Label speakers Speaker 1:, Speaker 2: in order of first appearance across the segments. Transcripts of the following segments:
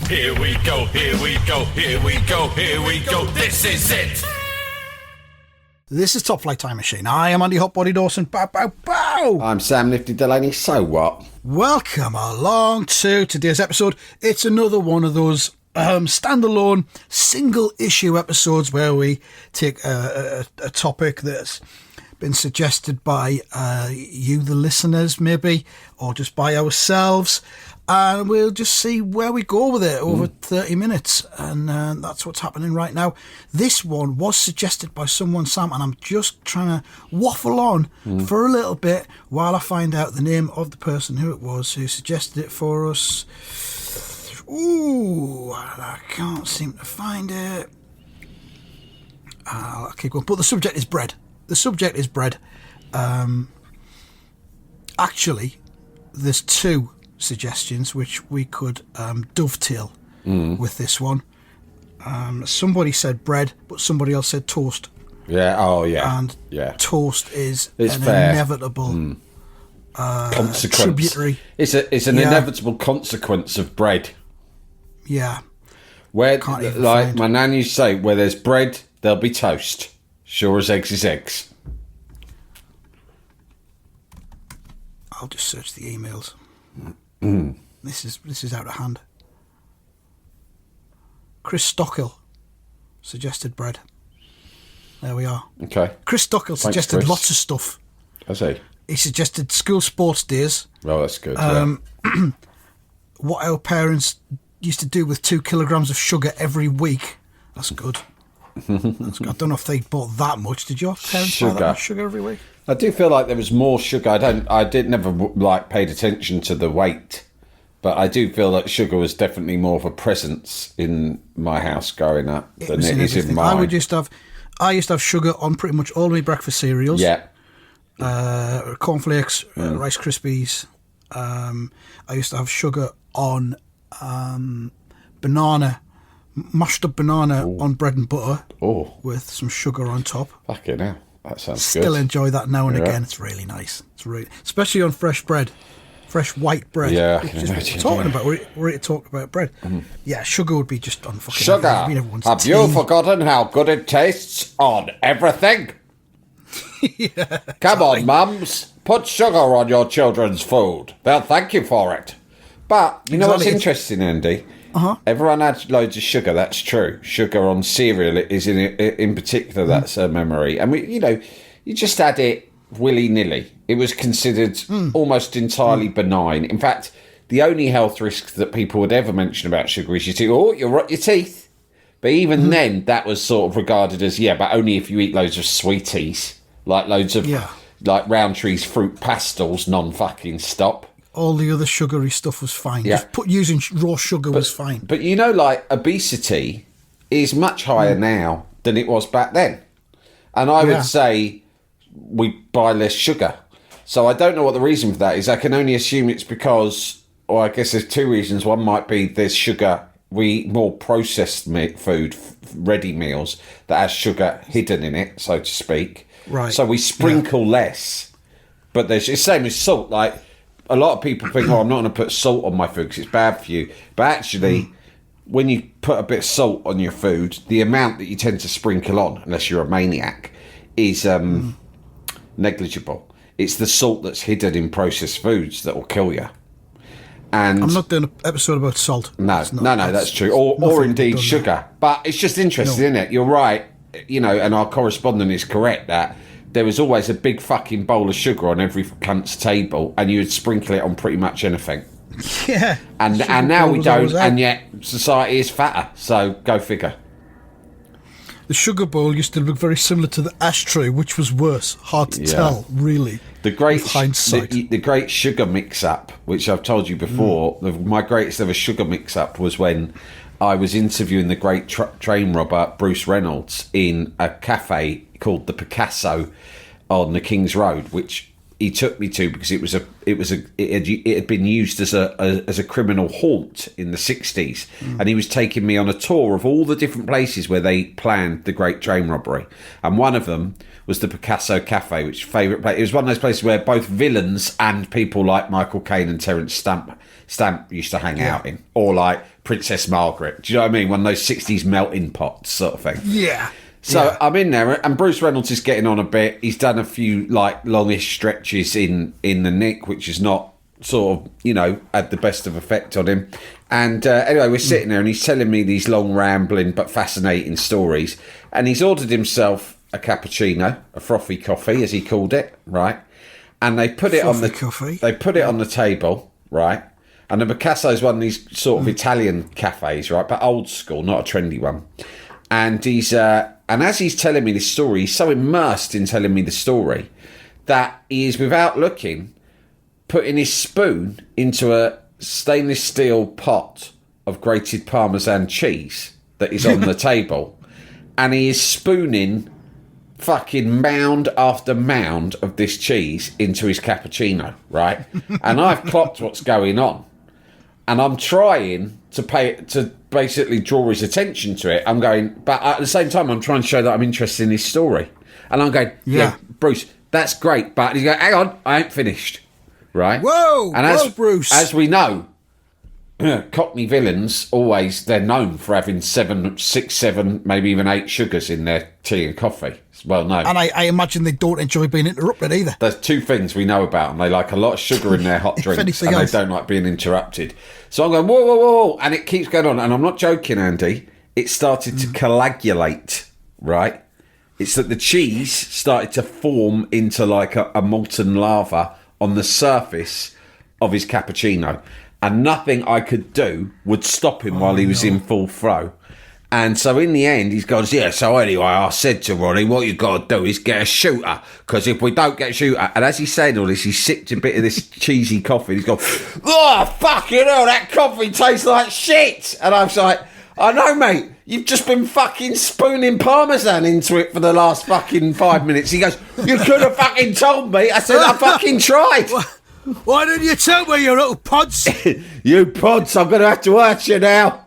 Speaker 1: Here we go, here we go, here we go, here we go, this is it!
Speaker 2: This is Top Flight Time Machine. I am Andy Hotbody Dawson. Bow, bow, bow!
Speaker 3: I'm Sam Nifty Delaney. So what?
Speaker 2: Welcome along to today's episode. It's another one of those standalone single issue episodes where we take a topic that's been suggested by you, the listeners, maybe, or just by ourselves. And we'll just see where we go with it over 30 minutes. And that's what's happening right now. This one was suggested by someone, Sam, and I'm just trying to waffle on for a little bit while I find out the name of the person who it was who suggested it for us. Ooh, I can't seem to find it. I'll keep going. But the subject is bread. The subject is bread. Actually, there's two suggestions which we could dovetail with this one. Somebody said bread, but somebody else said toast.
Speaker 3: Yeah, oh yeah.
Speaker 2: And
Speaker 3: yeah.
Speaker 2: Toast is
Speaker 3: It's
Speaker 2: an
Speaker 3: fair.
Speaker 2: inevitable
Speaker 3: Consequence.
Speaker 2: tributary.
Speaker 3: It's an inevitable consequence of bread.
Speaker 2: Yeah.
Speaker 3: Where,
Speaker 2: Can't even
Speaker 3: like
Speaker 2: find.
Speaker 3: my nan used to say, where there's bread, there'll be toast. Sure as eggs is eggs.
Speaker 2: I'll just search the emails. This is out of hand. Chris Stockill suggested bread. There we are.
Speaker 3: Okay.
Speaker 2: Chris Stockill suggested
Speaker 3: Chris.
Speaker 2: lots of stuff.
Speaker 3: I see.
Speaker 2: He suggested school sports days,
Speaker 3: Well, that's good.
Speaker 2: what our parents used to do with 2 kilograms of sugar every week. That's good. That's good. I don't know if they bought that much. Did your parents buy that much sugar every week?
Speaker 3: I do feel like there was more sugar. I did never paid attention to the weight, but I do feel like sugar was definitely more of a presence in my house growing up than it is in mine.
Speaker 2: I used to have sugar on pretty much all my breakfast cereals.
Speaker 3: Yeah.
Speaker 2: Cornflakes, Rice Krispies. I used to have sugar on banana, mashed up banana on bread and butter with some sugar on top.
Speaker 3: Fucking hell. That sounds
Speaker 2: Still
Speaker 3: good.
Speaker 2: enjoy that now and again. It's really nice. Especially on fresh bread, fresh white bread.
Speaker 3: Yeah, I
Speaker 2: Which
Speaker 3: can
Speaker 2: is what
Speaker 3: imagine,
Speaker 2: we're talking about. We're here to talk about bread. Yeah, sugar would be just on fucking
Speaker 3: Sugar.
Speaker 2: everything. Everyone's
Speaker 3: Have
Speaker 2: tea.
Speaker 3: you forgotten how good it tastes on everything? Come on, mums. Put sugar on your children's food. They'll thank you for it. But you know what's interesting, Andy? Everyone adds loads of sugar. That's true. Sugar on cereal is in particular. That's a memory. And you just add it willy nilly. It was considered almost entirely benign. In fact, the only health risk that people would ever mention about sugar is you'll rot your teeth. But even then, that was sort of regarded as but only if you eat loads of sweeties, like loads of like Roundtree's fruit pastels, non-fucking stop.
Speaker 2: All the other sugary stuff was fine.
Speaker 3: Yeah.
Speaker 2: Just using raw sugar was fine.
Speaker 3: But obesity is much higher now than it was back then. And I would say we buy less sugar. So I don't know what the reason for that is. I can only assume it's because, or I guess there's two reasons. One might be there's sugar. We eat more processed food, ready meals that has sugar hidden in it, so to speak.
Speaker 2: Right.
Speaker 3: So we sprinkle less. But it's the same as salt. Like, a lot of people think, I'm not going to put salt on my food because it's bad for you. But actually, when you put a bit of salt on your food, the amount that you tend to sprinkle on, unless you're a maniac, is negligible. It's the salt that's hidden in processed foods that will kill you. And
Speaker 2: I'm not doing an episode about salt.
Speaker 3: No, that's true. Or indeed sugar. But it's just interesting, isn't it? You're right, and our correspondent is correct that there was always a big fucking bowl of sugar on every cunt's table, and you would sprinkle it on pretty much anything.
Speaker 2: Yeah.
Speaker 3: And now we don't, and yet society is fatter. So go figure.
Speaker 2: The sugar bowl used to look very similar to the ashtray, which was worse. Hard to tell, really.
Speaker 3: The great
Speaker 2: with hindsight.
Speaker 3: The great sugar mix-up, which I've told you before, my greatest ever sugar mix-up was when I was interviewing the great train robber Bruce Reynolds in a cafe called the Picasso on the King's Road, which he took me to because it had been used as a criminal haunt in the 60s, and he was taking me on a tour of all the different places where they planned the great train robbery, and one of them was the Picasso Cafe, which favourite place. It was one of those places where both villains and people like Michael Caine and Terence Stamp Stamp used to hang out in, or like Princess Margaret. Do you know what I mean? One of those 60s melting pots sort of thing.
Speaker 2: Yeah.
Speaker 3: So I'm in there, and Bruce Reynolds is getting on a bit. He's done a few like longish stretches in the Nick, which is not sort of, you know, had the best of effect on him. And anyway, we're sitting there, and he's telling me these long, rambling but fascinating stories. And he's ordered himself a cappuccino, a frothy coffee, as he called it, right? And they put it on the
Speaker 2: coffee.
Speaker 3: They put it on the table, right? And the Picasso's one of these sort of Italian cafes, right? But old school, not a trendy one. And he's and as he's telling me this story, he's so immersed in telling me the story that he is, without looking, putting his spoon into a stainless steel pot of grated Parmesan cheese that is on the table, and he is spooning fucking mound after mound of this cheese into his cappuccino, right? And I've clocked what's going on, and I'm trying to basically draw his attention to it. I'm going, but at the same time, I'm trying to show that I'm interested in his story. And I'm going, yeah, Bruce, that's great. But he's going, hang on, I ain't finished. Right?
Speaker 2: Whoa,
Speaker 3: and
Speaker 2: Bruce.
Speaker 3: As we know, Cockney villains, always, they're known for having 7, 6, 7, maybe even 8 sugars in their tea and coffee. It's well known.
Speaker 2: And I imagine they don't enjoy being interrupted either.
Speaker 3: There's 2 things we know about them. They like a lot of sugar in their hot drinks, and they don't like being interrupted. So I'm going, whoa, whoa, whoa, and it keeps going on. And I'm not joking, Andy. It started to coagulate, right? It's that the cheese started to form into like a molten lava on the surface of his cappuccino. And nothing I could do would stop him while he was in full flow. And so in the end, he goes, yeah, so anyway, I said to Ronnie, what you got to do is get a shooter, because if we don't get a shooter... And as he's saying all this, he sipped a bit of this cheesy coffee, and he's gone, oh, fucking hell, that coffee tastes like shit! And I was like, I know, mate, you've just been fucking spooning Parmesan into it for the last fucking 5 minutes. He goes, you could have fucking told me. I said, I fucking tried.
Speaker 2: Why didn't you tell me, you little pods?
Speaker 3: You pods, I'm going to have to hurt you now.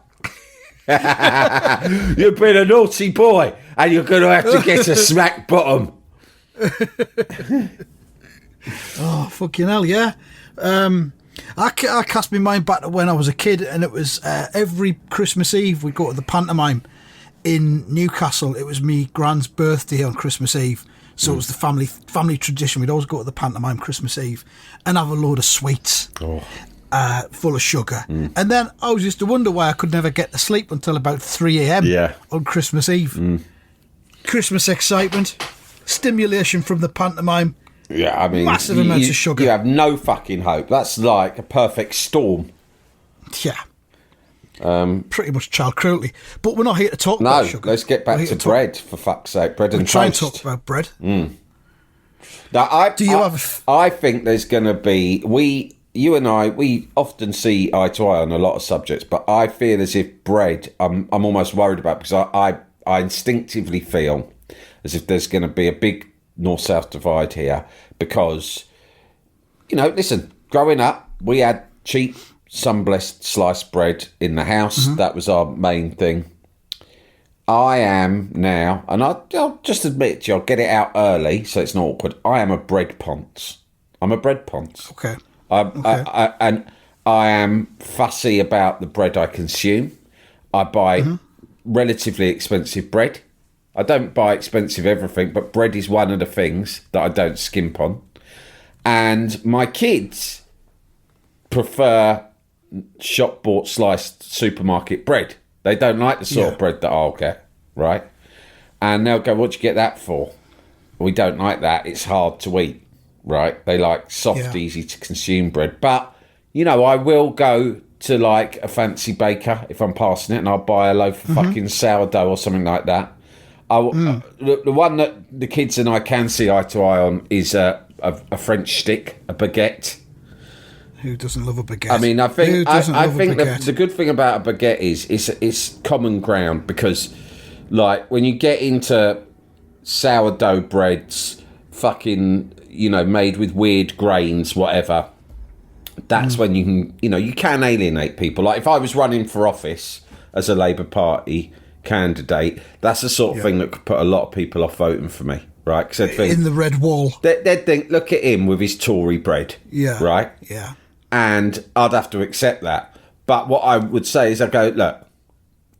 Speaker 3: You've been a naughty boy, and you're going to have to get a smack bottom.
Speaker 2: Oh, fucking hell, yeah. I cast my mind back to when I was a kid, and it was every Christmas Eve we'd go to the pantomime in Newcastle. It was me grand's birthday on Christmas Eve, so it was the family tradition. We'd always go to the pantomime Christmas Eve and have a load of sweets. Full of sugar. And then I was used to wonder why I could never get to sleep until about 3 a.m. On Christmas Eve. Christmas excitement, stimulation from the pantomime.
Speaker 3: Yeah, I mean,
Speaker 2: massive amounts of sugar.
Speaker 3: You have no fucking hope. That's like a perfect storm.
Speaker 2: Yeah. Pretty much child cruelty. But we're not here to talk about sugar.
Speaker 3: No, let's get back to bread, for fuck's sake. Bread and toast.
Speaker 2: We're trying to talk about bread.
Speaker 3: Now, I think there's going to be... You and I, we often see eye to eye on a lot of subjects, but I feel as if bread, I'm almost worried about, because I instinctively feel as if there's going to be a big north-south divide here, because, you know, listen, growing up, we had cheap, sun-blessed sliced bread in the house. That was our main thing. I am now, and I'll just admit to you, I'll get it out early so it's not awkward, I am a bread ponce. I'm a bread ponce.
Speaker 2: Okay.
Speaker 3: And I am fussy about the bread I consume. I buy relatively expensive bread. I don't buy expensive everything, but bread is one of the things that I don't skimp on. And my kids prefer shop-bought sliced supermarket bread. They don't like the sort of bread that I'll get, right? And they'll go, what'd you get that for? We don't like that. It's hard to eat. Right, they like soft, easy to consume bread. But, you know, I will go to like a fancy baker if I'm passing it, and I'll buy a loaf of fucking sourdough or something like that. The one that the kids and I can see eye to eye on is a French stick, a baguette.
Speaker 2: Who doesn't love a baguette?
Speaker 3: I mean, I think the good thing about a baguette is it's common ground, because, like, when you get into sourdough breads, fucking, you know, made with weird grains, whatever, that's when you can alienate people. Like, if I was running for office as a Labour Party candidate, that's the sort of thing that could put a lot of people off voting for me, right? Because they'd think...
Speaker 2: In the red wall.
Speaker 3: They'd think, look at him with his Tory bread, right?
Speaker 2: Yeah.
Speaker 3: and I'd have to accept that. But what I would say is, I go, look,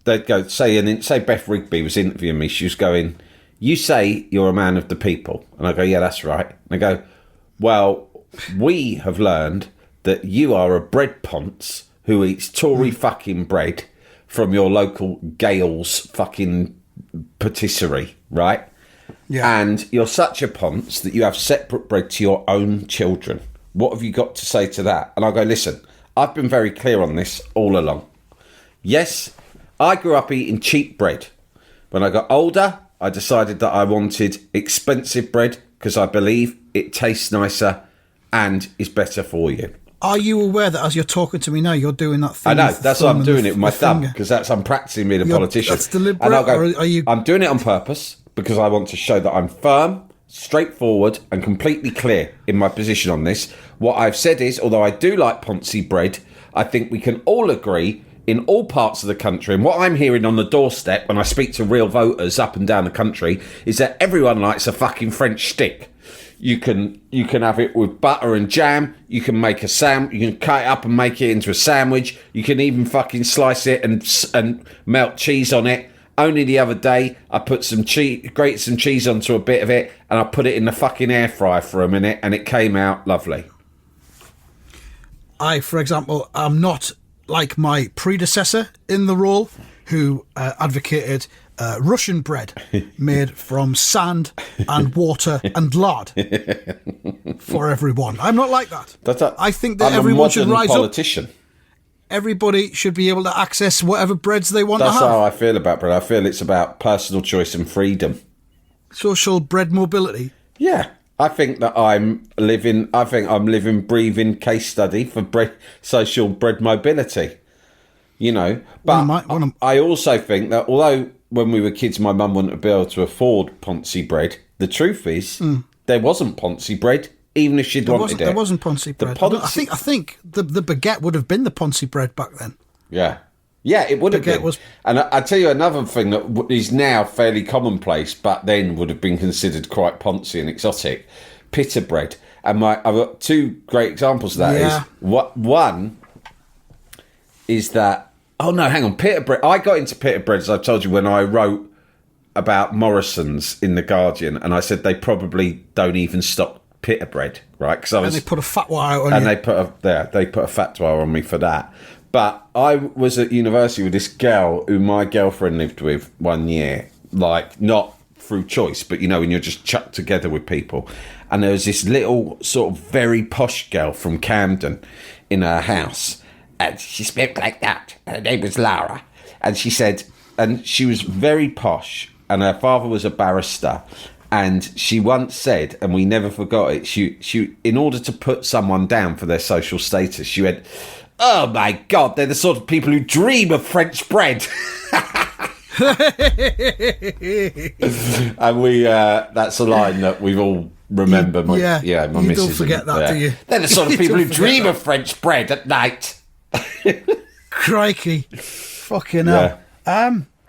Speaker 3: they'd go, say Beth Rigby was interviewing me. She was going, you say you're a man of the people. And I go, yeah, that's right. And I go, well, we have learned that you are a bread ponce who eats Tory fucking bread from your local Gales fucking patisserie, right? Yeah. And you're such a ponce that you have separate bread to your own children. What have you got to say to that? And I go, listen, I've been very clear on this all along. Yes, I grew up eating cheap bread. When I got older, I decided that I wanted expensive bread because I believe it tastes nicer and is better for you.
Speaker 2: Are you aware that as you're talking to me now, you're doing that thing?
Speaker 3: I know, that's why I'm doing it with my thumb, because I'm practicing being a politician.
Speaker 2: That's deliberate,
Speaker 3: and I'll go,
Speaker 2: or are you...
Speaker 3: I'm doing it on purpose because I want to show that I'm firm, straightforward and completely clear in my position on this. What I've said is, although I do like Ponzi bread, I think we can all agree in all parts of the country, and what I'm hearing on the doorstep when I speak to real voters up and down the country, is that everyone likes a fucking French stick. You can have it with butter and jam. You can make you can cut it up and make it into a sandwich. You can even fucking slice it and melt cheese on it. Only the other day, I put grated some cheese onto a bit of it, and I put it in the fucking air fryer for a minute, and it came out lovely.
Speaker 2: I, for example, am not like my predecessor in the role, who advocated Russian bread made from sand and water and lard for everyone. I'm not like that. I think that everyone should rise
Speaker 3: politician.
Speaker 2: up. Everybody should be able to access whatever breads they want to have.
Speaker 3: That's how I feel about bread. I feel it's about personal choice and freedom.
Speaker 2: Social bread mobility.
Speaker 3: Yeah. I think that I'm living, breathing case study for social bread mobility. You know, but I also think that although when we were kids, my mum wouldn't be able to afford Ponzi bread, the truth is there wasn't Ponzi bread, even if she'd wanted it.
Speaker 2: There wasn't Ponzi bread. I think the baguette would have been the Ponzi bread back then.
Speaker 3: Yeah. Yeah, it would have been. And I tell you another thing that is now fairly commonplace, but then would have been considered quite Ponzi and exotic: pita bread. And I've got two great examples of that. One is that. Oh no, hang on, pita bread. I got into pita bread, as I told you, when I wrote about Morrison's in The Guardian, and I said they probably don't even stock pita bread, right?
Speaker 2: And they put a fatwa out on you.
Speaker 3: And they put a fatwa on me for that. But I was at university with this girl who my girlfriend lived with 1 year, like not through choice, but you know, when you're just chucked together with people. And there was this little sort of very posh girl from Camden in her house. And she spoke like that. Her name was Lara. And she said, and she was very posh, and her father was a barrister. And she once said, and we never forgot it, she in order to put someone down for their social status, she went, oh my God, they're the sort of people who dream of French bread. And that's a line that we've all remembered. My missus.
Speaker 2: You don't forget that, do you?
Speaker 3: They're the sort of people who dream of French bread at night.
Speaker 2: Crikey, fucking hell.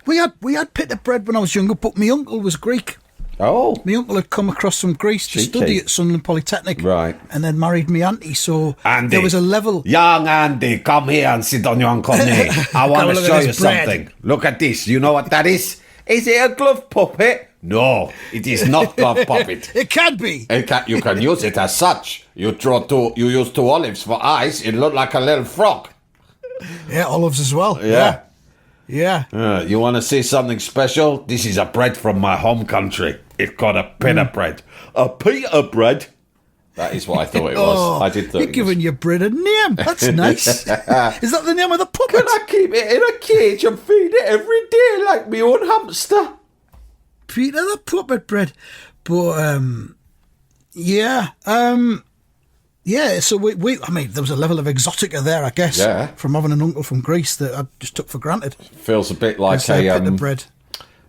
Speaker 2: We had pita bread when I was younger, but my uncle was Greek.
Speaker 3: Oh,
Speaker 2: my uncle had come across from Greece to study at Sunderland Polytechnic,
Speaker 3: right? And
Speaker 2: then married me auntie. So
Speaker 3: Andy,
Speaker 2: there was a level.
Speaker 3: Young Andy, come here and sit on your knee. I want to show you something. Look at this. You know what that is? Is it a glove puppet? No, it is not glove puppet.
Speaker 2: It can be.
Speaker 3: You can use it as such. You use two olives for eyes. It looked like a little frog.
Speaker 2: Yeah, olives as well.
Speaker 3: Yeah.
Speaker 2: You
Speaker 3: want to see something special? This is a bread from my home country. It's called a pita bread. A pita bread? That is what I thought it was. I did think
Speaker 2: you're giving your bread a name. That's nice. Is that the name of the puppet?
Speaker 3: Can I keep it in a cage and feed it every day like my own hamster?
Speaker 2: Peter the puppet bread. But, so we I mean, there was a level of exotica there, I guess, from having an uncle from Greece that I just took for granted.
Speaker 3: Feels a bit like a
Speaker 2: bread.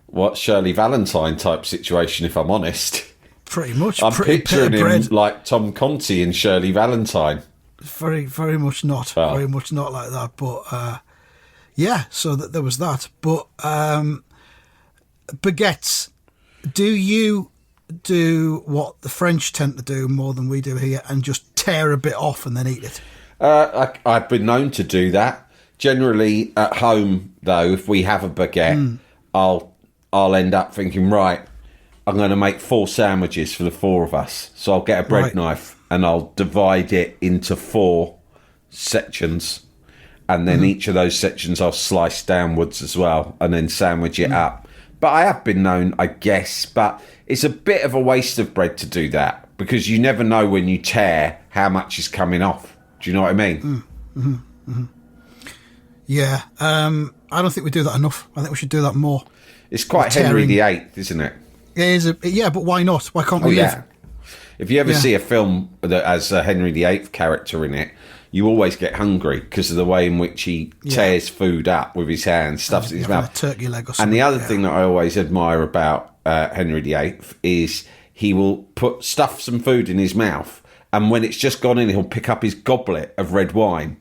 Speaker 3: What, Shirley Valentine type situation, if I'm honest.
Speaker 2: Pretty much.
Speaker 3: I'm picturing him like Tom Conti in Shirley Valentine.
Speaker 2: Very, very much not. Oh. Very much not like that. But, so there was that. But baguettes, do you do what the French tend to do more than we do here and just tear a bit off and then eat it?
Speaker 3: I've been known to do that. Generally, at home, though, if we have a baguette, I'll end up thinking, right, I'm going to make 4 sandwiches for the 4 of us. So I'll get a bread knife and I'll divide it into 4 sections. And then each of those sections I'll slice downwards as well and then sandwich it up. But I have been known, I guess, but it's a bit of a waste of bread to do that because you never know when you tear how much is coming off. Do you know what I mean?
Speaker 2: Yeah. I don't think we do that enough. I think we should do that more.
Speaker 3: It's quite Henry VIII, isn't it?
Speaker 2: It is. Yeah, but why not? Why can't we live?
Speaker 3: If you ever see a film that has a Henry VIII character in it, you always get hungry because of the way in which he tears food up with his hands, stuffs in his mouth.
Speaker 2: A turkey leg or something.
Speaker 3: And the other thing that I always admire about Henry VIII is he will stuff some food in his mouth, and when it's just gone in, he'll pick up his goblet of red wine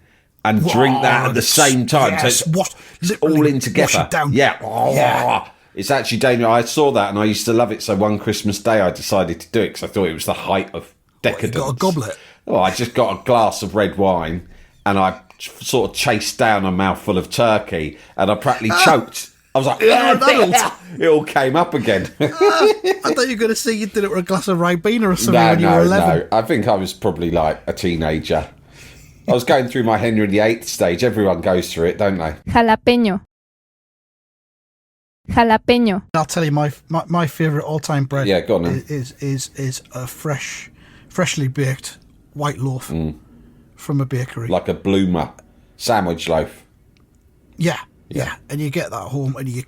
Speaker 3: and drink that at the same time.
Speaker 2: Yes,
Speaker 3: so it's all in together.
Speaker 2: Wash it down.
Speaker 3: Yeah. It's actually dangerous. I saw that and I used to love it. So one Christmas day I decided to do it because I thought it was the height of decadence.
Speaker 2: You got a goblet?
Speaker 3: Well, I just got a glass of red wine and I sort of chased down a mouthful of turkey and I practically choked. I was like, it all came up again.
Speaker 2: I thought you were going to say you did it with a glass of Ribena or something when you were 11.
Speaker 3: No. I think I was probably like a teenager. I was going through my Henry VIII stage. Everyone goes through it, don't they?
Speaker 4: Jalapeño.
Speaker 2: I'll tell you my favourite all-time bread.
Speaker 3: Yeah, go on then.
Speaker 2: Is a freshly baked white loaf from a bakery,
Speaker 3: like a bloomer sandwich loaf.
Speaker 2: Yeah. And you get that home and you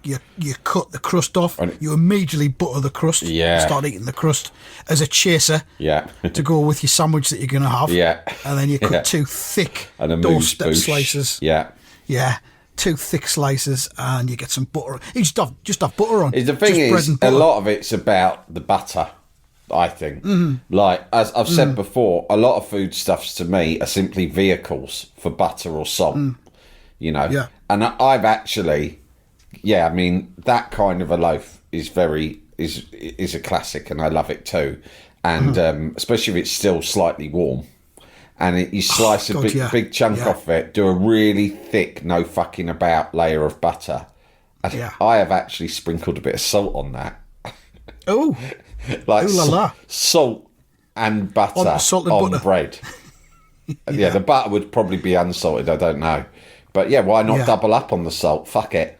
Speaker 2: cut the crust off. And you immediately butter the crust.
Speaker 3: Yeah.
Speaker 2: Start eating the crust as a chaser.
Speaker 3: Yeah.
Speaker 2: To go with your sandwich that you're going to have.
Speaker 3: Yeah.
Speaker 2: And then you cut 2 thick
Speaker 3: and a
Speaker 2: doorstep
Speaker 3: mousse
Speaker 2: slices.
Speaker 3: Yeah.
Speaker 2: 2 thick slices, and you get some butter. You just have butter on.
Speaker 3: The thing is, a lot of it's about the butter, I think. Like, as I've said before, a lot of foodstuffs to me are simply vehicles for butter or salt, you know?
Speaker 2: Yeah.
Speaker 3: And I've actually, I mean, that kind of a loaf is a classic, and I love it too. And especially if it's still slightly warm. And you slice a big chunk off it, do a really thick, no fucking about layer of butter. And I have actually sprinkled a bit of salt on that.
Speaker 2: Oh,
Speaker 3: like salt and butter on bread. The butter would probably be unsalted, I don't know. But why not double up on the salt? Fuck it.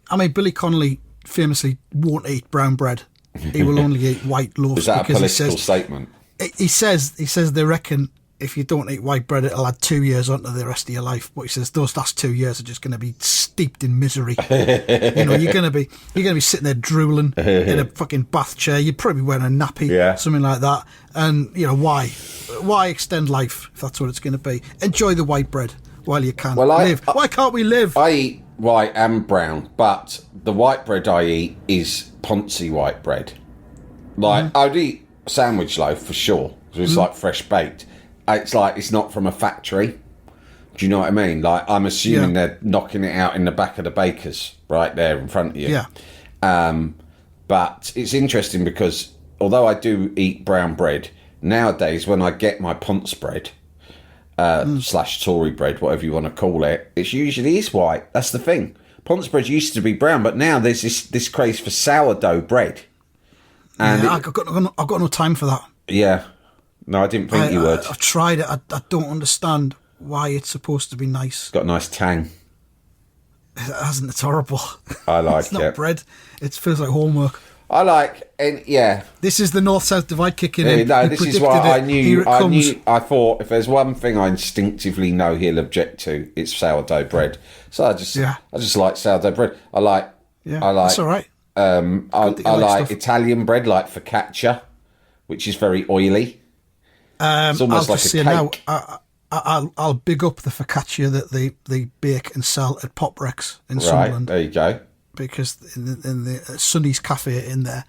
Speaker 2: I mean, Billy Connolly famously won't eat brown bread. He will only eat white loaves.
Speaker 3: Is that a political statement?
Speaker 2: He says they reckon if you don't eat white bread, it'll add 2 years onto the rest of your life. But he says those last 2 years are just going to be steeped in misery. You know, you're going to be sitting there drooling in a fucking bath chair. You're probably wearing a nappy, something like that. And you know why extend life if that's what it's going to be? Enjoy the white bread while you can. Live. Why can't we live?
Speaker 3: I eat white and brown, but the white bread I eat is Ponzi white bread. Like I'd eat a sandwich loaf for sure. It's like fresh baked. It's like it's not from a factory. Do you know what I mean? Like I'm assuming they're knocking it out in the back of the baker's right there in front of you.
Speaker 2: Yeah.
Speaker 3: But it's interesting because although I do eat brown bread nowadays, when I get my Ponce bread / Tory bread, whatever you want to call it, it usually is white. That's the thing. Ponce bread used to be brown, but now there's this craze for sourdough bread. And
Speaker 2: I've got no time for that.
Speaker 3: Yeah. No, I didn't think you would.
Speaker 2: I've tried it. I don't understand why it's supposed to be nice.
Speaker 3: It's got a nice tang.
Speaker 2: It hasn't. It's horrible.
Speaker 3: I like
Speaker 2: it's not bread. It feels like homework.
Speaker 3: I like, and
Speaker 2: This is the north-south divide kicking in.
Speaker 3: No, this is what I knew. I thought if there's one thing I instinctively know he'll object to, it's sourdough bread. So I just like sourdough bread. I like. That's all right. I like Italian bread, like focaccia, which is very oily. It's almost like a cake.
Speaker 2: Now, I'll big up the focaccia that they bake and sell at Pop Rex in Sunderland.
Speaker 3: There you go.
Speaker 2: Because in the Sunny's Cafe in there,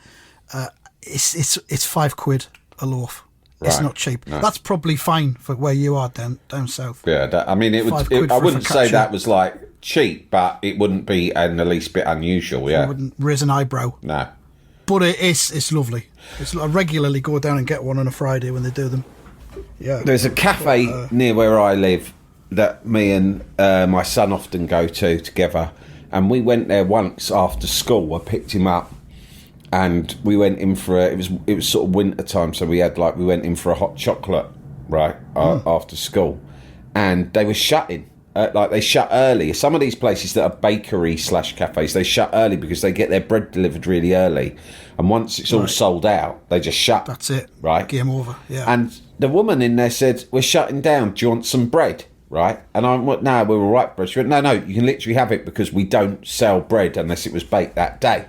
Speaker 2: it's £5 a loaf. Right. It's not cheap. No. That's probably fine for where you are down south.
Speaker 3: Yeah, I mean, I wouldn't say that was like cheap, but it wouldn't be in the least bit unusual. Yeah,
Speaker 2: I wouldn't raise an eyebrow.
Speaker 3: No,
Speaker 2: but it's lovely. I regularly go down and get one on a Friday when they do them. Yeah.
Speaker 3: There's a cafe near where I live that me and my son often go to together, and we went there once after school. I picked him up, and we went in for it was sort of winter time, so we went in for a hot chocolate after school, and they were shutting. They shut early. Some of these places that are bakery/cafes, they shut early because they get their bread delivered really early, and once it's all sold out, they just shut.
Speaker 2: That's it.
Speaker 3: Right,
Speaker 2: game over. Yeah.
Speaker 3: And the woman in there said, "We're shutting down. Do you want some bread?" Right, and I went, "No, we're all right, bread." She went, "No, you can literally have it because we don't sell bread unless it was baked that day."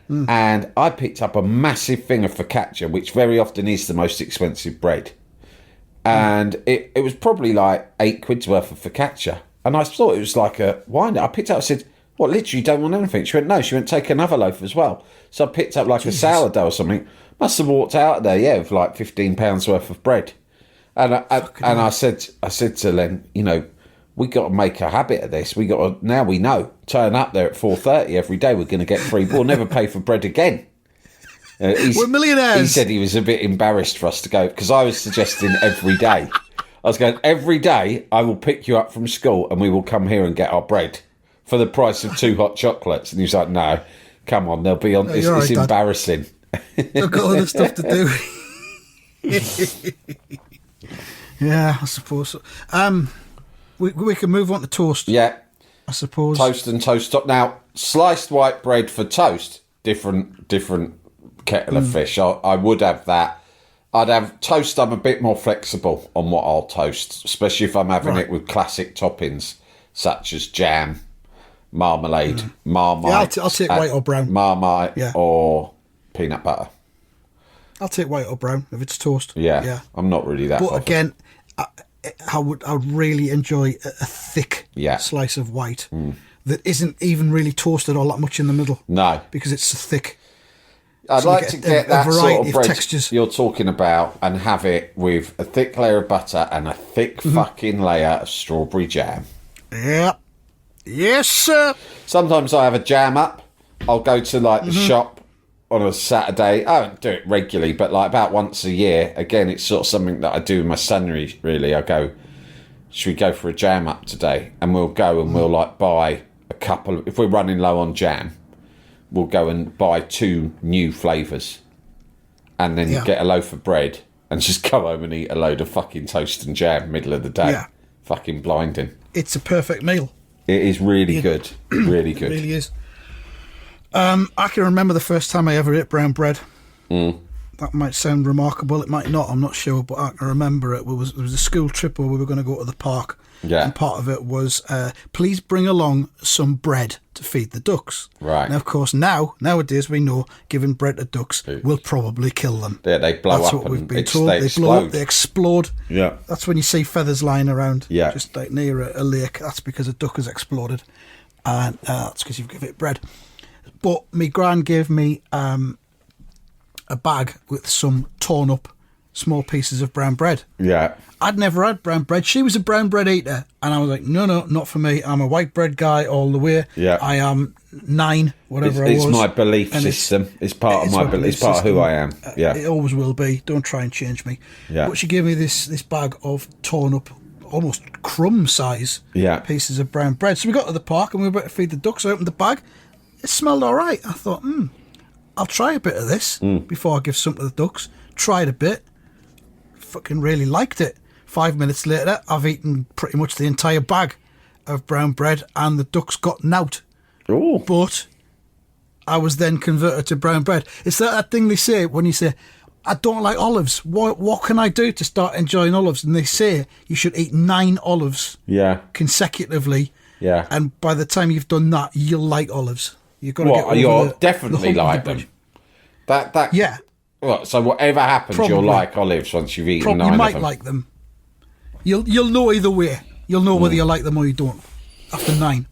Speaker 3: And I picked up a massive thing of focaccia, which very often is the most expensive bread. And it was probably like £8 worth of focaccia. And I thought it was like a wine. I picked it up and said, "What, literally don't want anything?" She went, "No." She went, "Take another loaf as well." So I picked up like a sourdough or something. Must have walked out of there, with like £15 worth of bread. And I said to Len, we got to make a habit of this. Now we know. Turn up there at 4:30 every day. We're going to get free. We'll never pay for bread again.
Speaker 2: We're millionaires.
Speaker 3: He said he was a bit embarrassed for us to go because I was suggesting every day. I was going, every day I will pick you up from school and we will come here and get our bread for the price of 2 hot chocolates. And he was like, "No, come on, they'll be on. It's
Speaker 2: right,
Speaker 3: embarrassing."
Speaker 2: I've got other stuff to do. Yeah, I suppose so. We can move on to toast.
Speaker 3: Yeah.
Speaker 2: I suppose.
Speaker 3: Toast and toast top. Now, sliced white bread for toast, different kettle of fish. I would have that. I'd have toast. I'm a bit more flexible on what I'll toast, especially if I'm having it with classic toppings such as jam, marmalade, Marmite.
Speaker 2: Yeah, I'll take white or brown.
Speaker 3: Marmite or peanut butter.
Speaker 2: I'll take white or brown if it's toast.
Speaker 3: Yeah. I'm not really that.
Speaker 2: But
Speaker 3: bothered.
Speaker 2: again, I would really enjoy a thick slice of white that isn't even really toasted all that much in the middle.
Speaker 3: No,
Speaker 2: because it's so thick.
Speaker 3: I'd
Speaker 2: So
Speaker 3: like to get that sort of bread
Speaker 2: textures.
Speaker 3: you're talking about and have it with a thick layer of butter and a thick fucking layer of strawberry jam.
Speaker 2: Yeah. Yes, sir.
Speaker 3: Sometimes I have a jam up. I'll go to the shop on a Saturday. I don't do it regularly, but like about once a year. Again, it's sort of something that I do with my son, really. I go, "Should we go for a jam up today?" And we'll go and we'll buy a couple if we're running low on jam, we'll go and buy 2 new flavours and then get a loaf of bread and just go home and eat a load of fucking toast and jam middle of the day.
Speaker 2: Yeah.
Speaker 3: Fucking blinding.
Speaker 2: It's a perfect meal.
Speaker 3: It is really good. Really good.
Speaker 2: It really is. I can remember the first time I ever ate brown bread. That might sound remarkable. It might not. I'm not sure, but I can remember it. It was a school trip where we were going to go to the park.
Speaker 3: Yeah.
Speaker 2: And part of it was, please bring along some bread to feed the ducks.
Speaker 3: Right.
Speaker 2: Now, of course, nowadays we know giving bread to ducks will probably kill them.
Speaker 3: Yeah, they blow
Speaker 2: That's
Speaker 3: up
Speaker 2: what we've
Speaker 3: and
Speaker 2: been told.
Speaker 3: they
Speaker 2: They blow up,
Speaker 3: explode.
Speaker 2: they explode.
Speaker 3: Yeah.
Speaker 2: That's when you see feathers lying around.
Speaker 3: Yeah.
Speaker 2: Just like near a lake. That's because a duck has exploded. And that's because you've given it bread. But my gran gave me a bag with some torn up small pieces of brown bread.
Speaker 3: Yeah.
Speaker 2: I'd never had brown bread. She was a brown bread eater. And I was like, no, not for me. I'm a white bread guy all the way.
Speaker 3: Yeah.
Speaker 2: I am 9, whatever I was.
Speaker 3: It's my belief system. It's part of my belief. It's part of who I am. Yeah.
Speaker 2: It always will be. Don't try and change me.
Speaker 3: Yeah.
Speaker 2: But she gave me this bag of torn up, almost crumb size pieces of brown bread. So we got to the park and we were about to feed the ducks. I opened the bag. It smelled all right. I thought, I'll try a bit of this before I give some to the ducks. Tried a bit. Fucking really liked it. 5 minutes later, I've eaten pretty much the entire bag of brown bread and the ducks got out.
Speaker 3: Oh.
Speaker 2: But I was then converted to brown bread. It's that thing they say when you say, I don't like olives. What can I do to start enjoying olives? And they say you should eat 9 olives consecutively.
Speaker 3: Yeah.
Speaker 2: And by the time you've done that, you'll like olives. You've got to get over
Speaker 3: you'll
Speaker 2: the
Speaker 3: definitely
Speaker 2: hump of
Speaker 3: like
Speaker 2: the
Speaker 3: them.
Speaker 2: bread.
Speaker 3: That
Speaker 2: Yeah.
Speaker 3: Well, so whatever happens,
Speaker 2: Probably.
Speaker 3: you'll like olives once you've eaten
Speaker 2: Probably
Speaker 3: 9
Speaker 2: you
Speaker 3: of
Speaker 2: might
Speaker 3: them.
Speaker 2: like them. You'll know either way. You'll know whether you like them or you don't. After 9.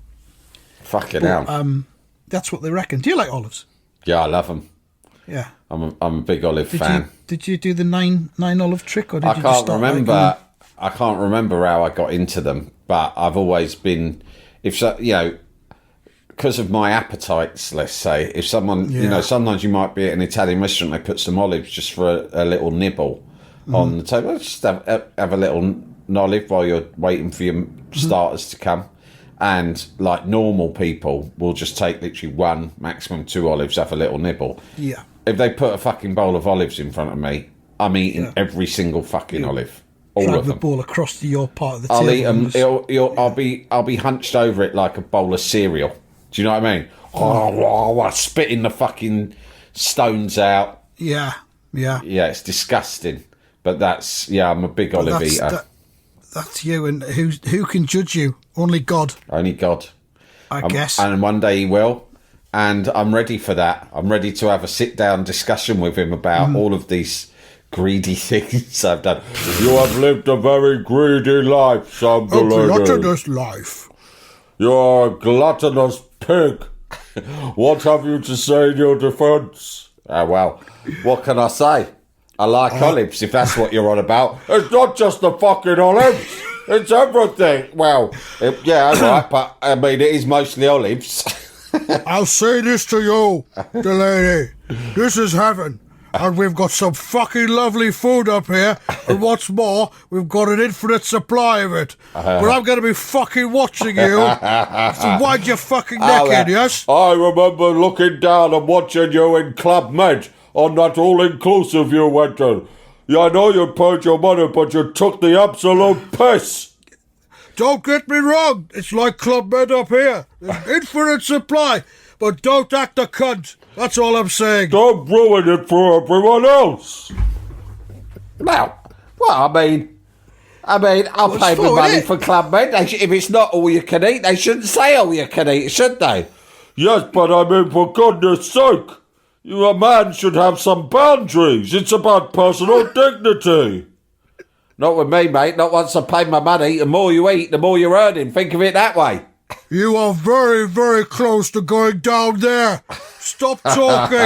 Speaker 3: Fucking hell.
Speaker 2: That's what they reckon. Do you like olives?
Speaker 3: Yeah, I love them.
Speaker 2: Yeah.
Speaker 3: I'm a big olive fan.
Speaker 2: Did you do the nine olive trick, or did
Speaker 3: I
Speaker 2: you just
Speaker 3: can't
Speaker 2: start
Speaker 3: remember. I can't remember how I got into them, but I've always been, because of my appetites. Let's say, if someone, sometimes you might be at an Italian restaurant, they put some olives just for a little nibble. on the table. Just have a little olive while you're waiting for your starters to come. And like normal people will just take literally 1, maximum 2 olives, have a little nibble.
Speaker 2: Yeah.
Speaker 3: If they put a fucking bowl of olives in front of me, I'm eating every single fucking olive. All
Speaker 2: Drag
Speaker 3: of them.
Speaker 2: the ball across to your part of the
Speaker 3: I'll
Speaker 2: table.
Speaker 3: eat them. I'll be hunched over it like a bowl of cereal. Do you know what I mean? Spitting the fucking stones out.
Speaker 2: Yeah.
Speaker 3: Yeah, it's disgusting. But I'm a big olive eater.
Speaker 2: That's you, and who can judge you? Only God.
Speaker 3: Only God.
Speaker 2: I guess.
Speaker 3: And one day he will. And I'm ready for that. I'm ready to have a sit-down discussion with him about all of these greedy things I've done. You have lived a very greedy life, son.
Speaker 2: A gluttonous life.
Speaker 3: You're a gluttonous pig. What have you to say in your defence? Well, what can I say? I like olives, if that's what you're on about. It's not just the fucking olives. It's everything. Well, yeah, right, but I mean, it is mostly olives.
Speaker 2: I'll say this to you, Delaney. This is heaven. And we've got some fucking lovely food up here. And what's more, we've got an infinite supply of it. But I'm going to be fucking watching you. So wind your fucking neck in, yes?
Speaker 3: I remember looking down and watching you in Club Med on that all-inclusive you went to. Yeah, I know you paid your money, but you took the absolute piss.
Speaker 2: Don't get me wrong. It's like Club Med up here. There's infinite supply. But don't act a cunt. That's all I'm saying.
Speaker 3: Don't ruin it for everyone else. Well, I mean, I'll pay my money for Club Med. If it's not all you can eat, they shouldn't say all you can eat, should they? Yes, but I mean, for goodness sake, a man should have some boundaries. It's about personal dignity. Not with me, mate. Not once I pay my money. The more you eat, the more you're earning. Think of it that way.
Speaker 2: You are very, very close to going down there. Stop talking.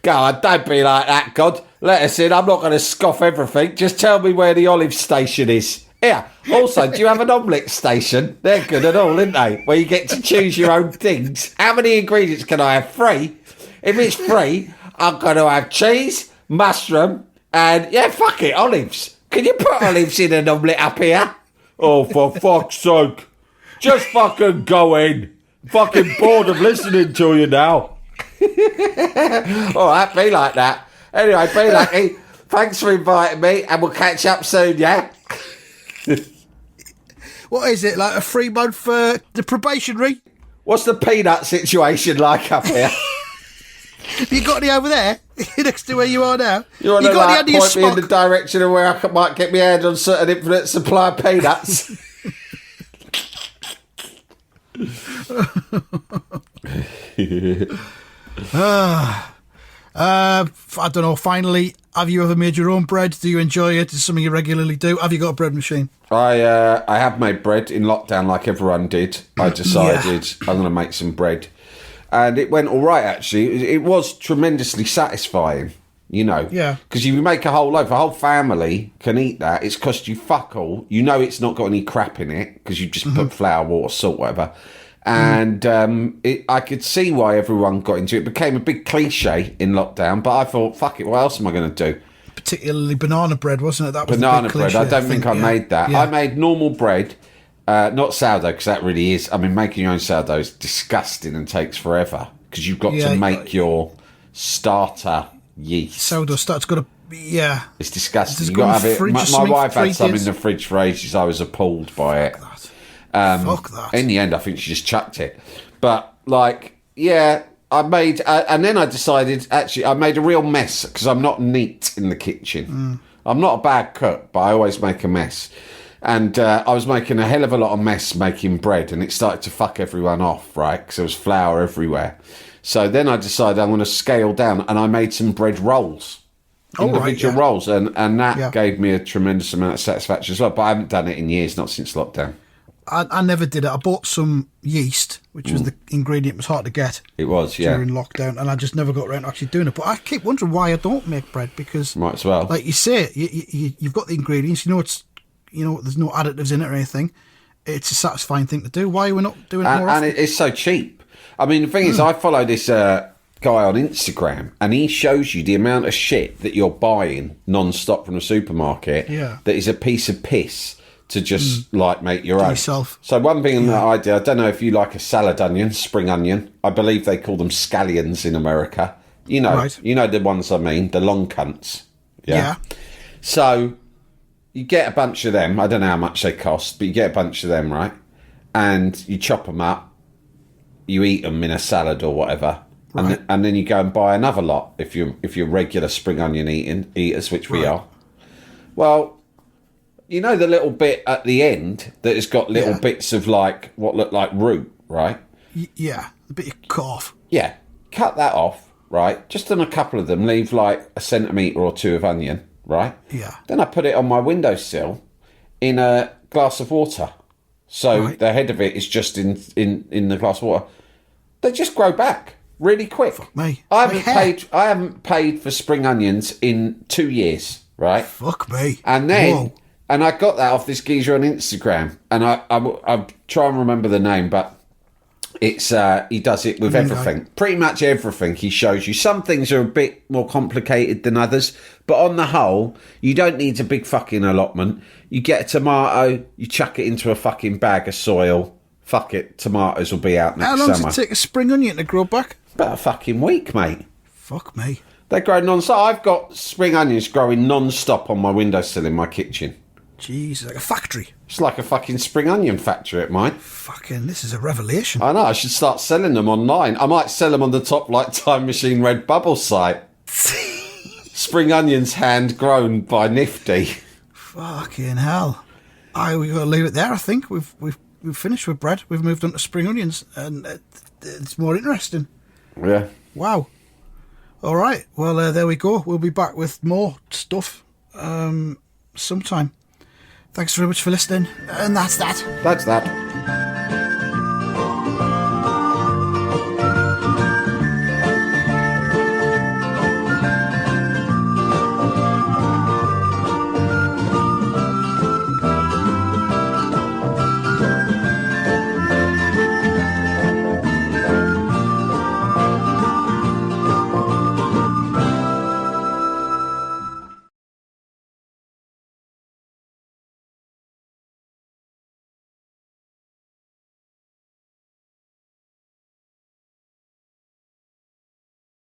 Speaker 3: God, don't be like that, God. Let us in. I'm not going to scoff everything. Just tell me where the olive station is. Here. Also, do you have an omelette station? They're good and all, aren't they? Where you get to choose your own things. How many ingredients can I have? 3? If it's 3, I'm going to have cheese, mushroom, and, fuck it, olives. Can you put olives in an omelette up here? Oh, for fuck's sake. Just fucking go in. Fucking bored of listening to you now. All right, be like that. Anyway, be lucky. Thanks for inviting me, and we'll catch up soon, yeah?
Speaker 2: What is it, like a 3-month the probationary?
Speaker 3: What's the peanut situation like up here?
Speaker 2: Have you got any over there? Next to where you are now?
Speaker 3: You want to like, point me in the direction of where I might get my hand on certain infinite supply of peanuts?
Speaker 2: I don't know, finally, have you ever made your own bread? Do you enjoy it? Is it something you regularly do? Have you got a bread machine?
Speaker 3: I have made bread in lockdown like everyone did. I decided I'm going to make some bread. And it went all right, actually. It was tremendously satisfying, you know.
Speaker 2: Yeah.
Speaker 3: Because you make a whole loaf, a whole family can eat that. It's cost you fuck all. You know it's not got any crap in it because you just put flour, water, salt, whatever. And I could see why everyone got into it. It became a big cliche in lockdown, but I thought, fuck it, what else am I going to do?
Speaker 2: Particularly banana bread, wasn't it? That was
Speaker 3: banana
Speaker 2: the big
Speaker 3: bread.
Speaker 2: cliche,
Speaker 3: I don't think I made that.
Speaker 2: Yeah.
Speaker 3: I made normal bread. Not sourdough, because that really is. I mean, making your own sourdough is disgusting and takes forever because you've got to make your starter yeast.
Speaker 2: Sourdough starter's got to,
Speaker 3: it's disgusting.
Speaker 2: It's
Speaker 3: You got to have it.
Speaker 2: fridge
Speaker 3: My wife had some
Speaker 2: days.
Speaker 3: in the fridge for ages. I was appalled by it.
Speaker 2: Fuck that.
Speaker 3: In the end, I think she just chucked it. But I made, and then I decided actually I made a real mess because I'm not neat in the kitchen. I'm not a bad cook, but I always make a mess. And I was making a hell of a lot of mess making bread, and it started to fuck everyone off, right? Because there was flour everywhere. So then I decided I'm going to scale down, and I made some bread rolls, individual rolls, and that gave me a tremendous amount of satisfaction as well. But I haven't done it in years, not since lockdown.
Speaker 2: I never did it. I bought some yeast, which was the ingredient was hard to get.
Speaker 3: It was,
Speaker 2: during lockdown, and I just never got around to actually doing it. But I keep wondering why I don't make bread because,
Speaker 3: might as well,
Speaker 2: like you say, you've got the ingredients. There's no additives in it or anything. It's a satisfying thing to do. Why are we not doing it more often?
Speaker 3: And it's so cheap. I mean, the thing is, I follow this guy on Instagram, and he shows you the amount of shit that you're buying non-stop from the supermarket that is a piece of piss to just like make your own.
Speaker 2: Yourself.
Speaker 3: So one thing that I do, I don't know if you like a salad onion, spring onion. I believe they call them scallions in America. You know, you know the ones I mean, the long cunts. Yeah. So you get a bunch of them. I don't know how much they cost, but you get a bunch of them, right? And you chop them up. You eat them in a salad or whatever. Right. And then you go and buy another lot if you're regular spring onion eaters, which we are. Well, you know the little bit at the end that has got little bits of like what look like root, right?
Speaker 2: Yeah, the bit you cut off.
Speaker 3: Yeah, cut that off, right? Just on a couple of them, leave like a centimetre or two of onion, right?
Speaker 2: Yeah.
Speaker 3: Then I put it on my windowsill in a glass of water. So the head of it is just in the glass of water. They just grow back really quick.
Speaker 2: Fuck me.
Speaker 3: I haven't paid for spring onions in 2 years, right?
Speaker 2: Fuck me.
Speaker 3: And then and I got that off this geezer on Instagram, and I try and remember the name, but it's he does it with everything, pretty much everything. He shows you some things are a bit more complicated than others, but on the whole, you don't need a big fucking allotment. You get a tomato, you chuck it into a fucking bag of soil. Fuck it, tomatoes will be out next summer.
Speaker 2: How long does it take a spring onion to grow back?
Speaker 3: About a fucking week, mate.
Speaker 2: Fuck me.
Speaker 3: They grow non-stop. I've got spring onions growing non-stop on my windowsill in my kitchen.
Speaker 2: Jeez, like a factory.
Speaker 3: It's like a fucking spring onion factory at mine.
Speaker 2: Fucking, this is a revelation.
Speaker 3: I know, I should start selling them online. I might sell them on the top like Time Machine Redbubble site. Spring onions hand grown by Nifty.
Speaker 2: Fucking hell. We've got to leave it there, I think. We've finished with bread. We've moved on to spring onions, and it's more interesting.
Speaker 3: Yeah.
Speaker 2: Wow. All right. Well, there we go. We'll be back with more stuff sometime. Thanks very much for listening. And that's that.
Speaker 3: That's that.